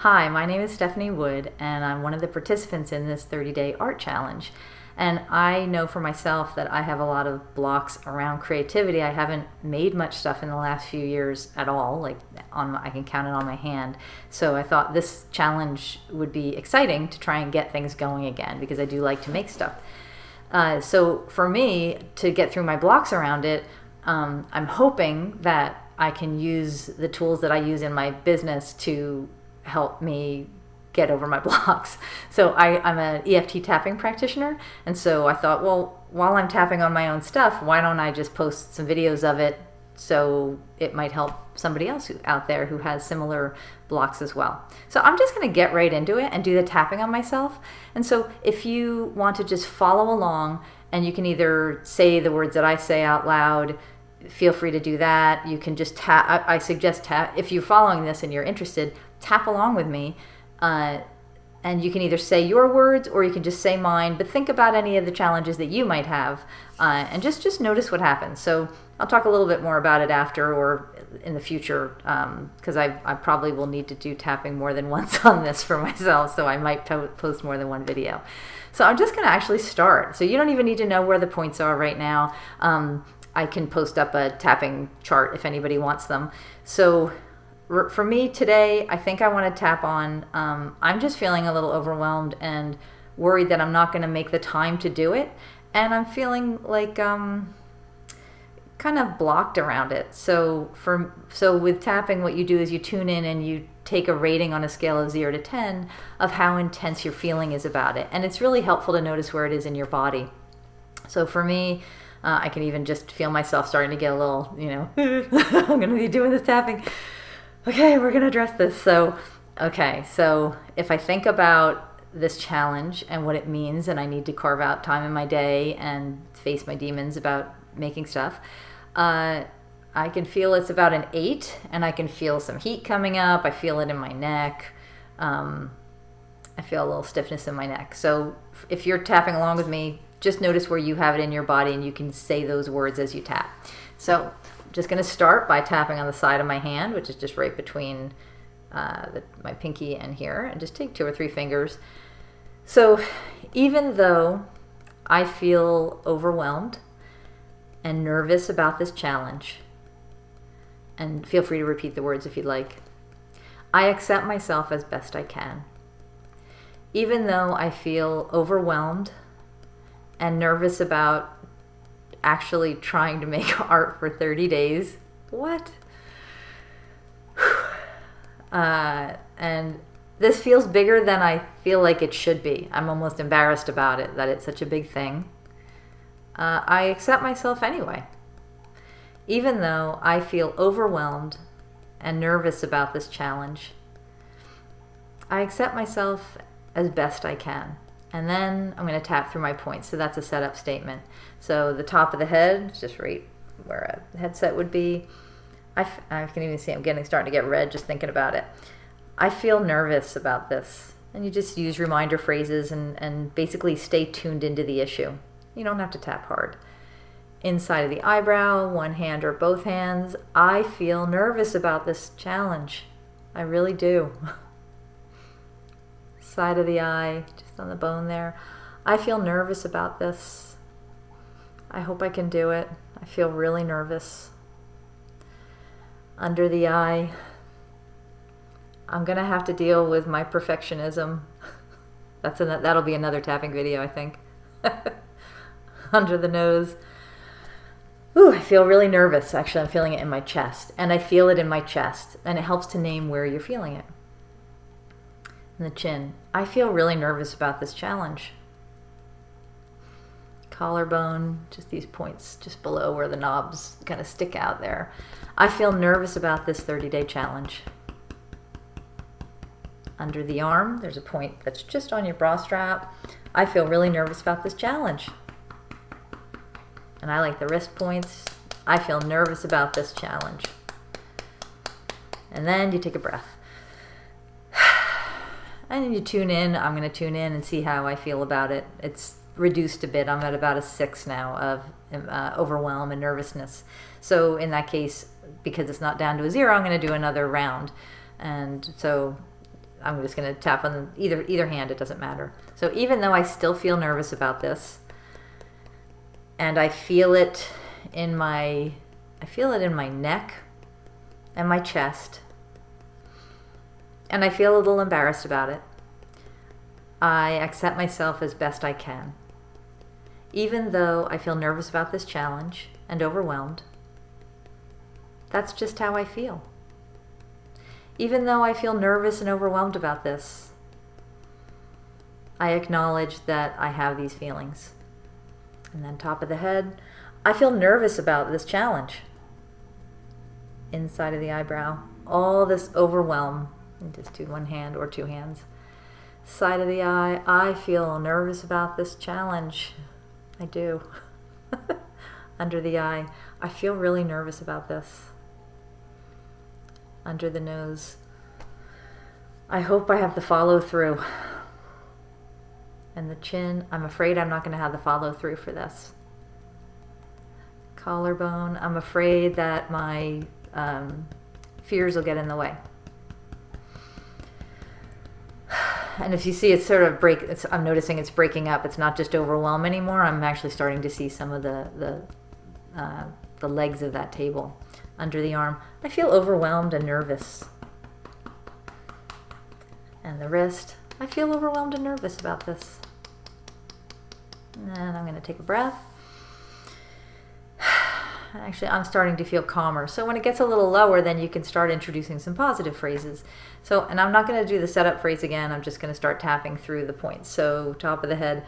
Hi, my name is Stephanie Wood, and I'm one of the participants in this 30-day art challenge. And I know for myself that I have a lot of blocks around creativity. I haven't made much stuff in the last few years at all, I can count it on my hand. So I thought this challenge would be exciting to try and get things going again, because I do like to make stuff. So for me, to get through my blocks around it, I'm hoping that I can use the tools that I use in my business to help me get over my blocks. So I'm an EFT tapping practitioner, and so I thought, well, while I'm tapping on my own stuff, why don't I just post some videos of it so it might help somebody else out there who has similar blocks as well. So I'm just going to get right into it and do the tapping on myself. And so if you want to just follow along, and you can either say the words that I say out loud, feel free to do that. You can just tap. I suggest tap. If you're following this and you're interested, tap along with me. And you can either say your words or you can just say mine, but think about any of the challenges that you might have, and just notice what happens. So I'll talk a little bit more about it after or in the future, because I probably will need to do tapping more than once on this for myself, so I might post more than one video. So I'm just going to actually start. So you don't even need to know where the points are right now. I can post up a tapping chart if anybody wants them. So for me today, I think I want to tap on, I'm just feeling a little overwhelmed and worried that I'm not going to make the time to do it. And I'm feeling like kind of blocked around it. So with tapping, what you do is you tune in and you take a rating on a scale of 0 to 10 of how intense your feeling is about it. And it's really helpful to notice where it is in your body. So for me, I can even just feel myself starting to get a little, I'm going to be doing this tapping. Okay, we're going to address this. So if I think about this challenge and what it means, and I need to carve out time in my day and face my demons about making stuff, I can feel it's about an 8, and I can feel some heat coming up. I feel it in my neck. I feel a little stiffness in my neck. So if you're tapping along with me, just notice where you have it in your body, and you can say those words as you tap. So I'm just going to start by tapping on the side of my hand, which is just right between my pinky and here, and just take 2 or 3 fingers. So even though I feel overwhelmed and nervous about this challenge, and feel free to repeat the words if you'd like, I accept myself as best I can. Even though I feel overwhelmed and nervous about actually trying to make art for 30 days. What? And this feels bigger than I feel like it should be. I'm almost embarrassed about it, that it's such a big thing. I accept myself anyway. Even though I feel overwhelmed and nervous about this challenge, I accept myself as best I can. And then I'm going to tap through my points. So that's a setup statement. So the top of the head, just right where a headset would be. I can even see I'm starting to get red just thinking about it. I feel nervous about this. And you just use reminder phrases and basically stay tuned into the issue. You don't have to tap hard. Inside of the eyebrow, one hand or both hands. I feel nervous about this challenge. I really do. Side of the eye, just on the bone there. I feel nervous about this. I hope I can do it. I feel really nervous. Under the eye, I'm gonna have to deal with my perfectionism. That'll be another tapping video, I think. Under the nose. Ooh, I feel really nervous. Actually, I'm feeling it in my chest, and I feel it in my chest, and it helps to name where you're feeling it. In the chin. I feel really nervous about this challenge. Collarbone, just these points just below where the knobs kind of stick out there. I feel nervous about this 30-day challenge. Under the arm, there's a point that's just on your bra strap. I feel really nervous about this challenge. And I like the wrist points. I feel nervous about this challenge. And then you take a breath. And then you tune in. I'm going to tune in and see how I feel about it. It's reduced a bit. I'm at about a 6 now of overwhelm and nervousness. So in that case, because it's not down to a 0, I'm going to do another round. And so I'm just going to tap on either hand, it doesn't matter. So even though I still feel nervous about this, and I feel it in my neck and my chest, and I feel a little embarrassed about it, I accept myself as best I can. Even though I feel nervous about this challenge and overwhelmed, that's just how I feel. Even though I feel nervous and overwhelmed about this, I acknowledge that I have these feelings. And then top of the head, I feel nervous about this challenge. Inside of the eyebrow, all this overwhelm. And just do one hand or two hands. Side of the eye, I feel nervous about this challenge. I do. Under the eye, I feel really nervous about this. Under the nose, I hope I have the follow through. And the chin, I'm afraid I'm not going to have the follow through for this. Collarbone, I'm afraid that my fears will get in the way. And if you see it's sort of I'm noticing it's breaking up. It's not just overwhelm anymore. I'm actually starting to see some of the legs of that table. Under the arm, I feel overwhelmed and nervous. And the wrist, I feel overwhelmed and nervous about this. And I'm going to take a breath. Actually, I'm starting to feel calmer. So when it gets a little lower, then you can start introducing some positive phrases. So, and I'm not going to do the setup phrase again. I'm just going to start tapping through the points. So top of the head,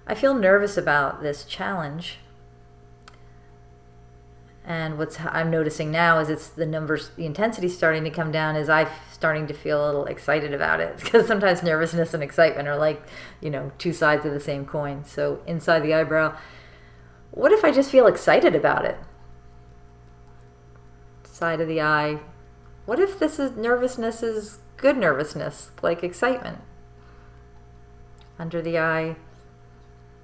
I feel nervous about this challenge. And what I'm noticing now is it's the numbers, the intensity starting to come down as I'm starting to feel a little excited about it. Because sometimes nervousness and excitement are like, two sides of the same coin. So inside the eyebrow, what if I just feel excited about it? Side of the eye, what if nervousness is good nervousness, like excitement? Under the eye,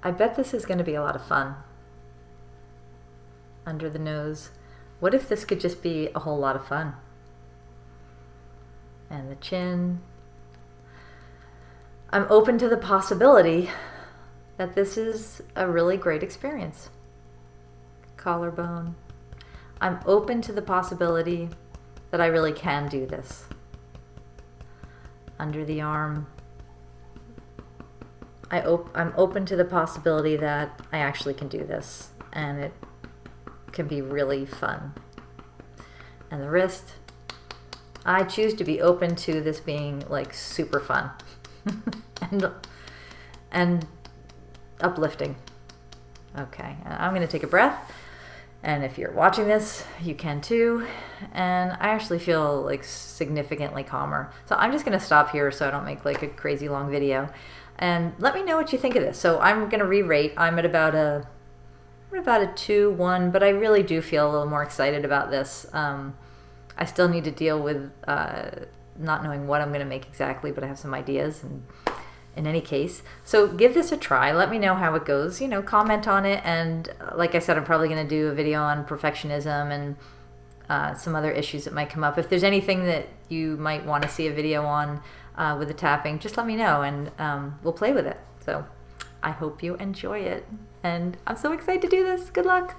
I bet this is going to be a lot of fun. Under the nose, what if this could just be a whole lot of fun? And the chin, I'm open to the possibility that this is a really great experience. Collarbone, I'm open to the possibility that I really can do this. Under the arm, I'm open to the possibility that I actually can do this and it can be really fun. And the wrist, I choose to be open to this being like super fun and uplifting. Okay, I'm going to take a breath. And if you're watching this, you can too. And I actually feel like significantly calmer. So I'm just going to stop here so I don't make like a crazy long video. And let me know what you think of this. So I'm going to re-rate. I'm at about a 2-1, but I really do feel a little more excited about this. I still need to deal with not knowing what I'm going to make exactly, but I have some ideas. And in any case, so give this a try. Let me know how it goes. Comment on it. And like I said, I'm probably going to do a video on perfectionism and some other issues that might come up. If there's anything that you might want to see a video on with the tapping, just let me know and we'll play with it. So I hope you enjoy it. And I'm so excited to do this. Good luck.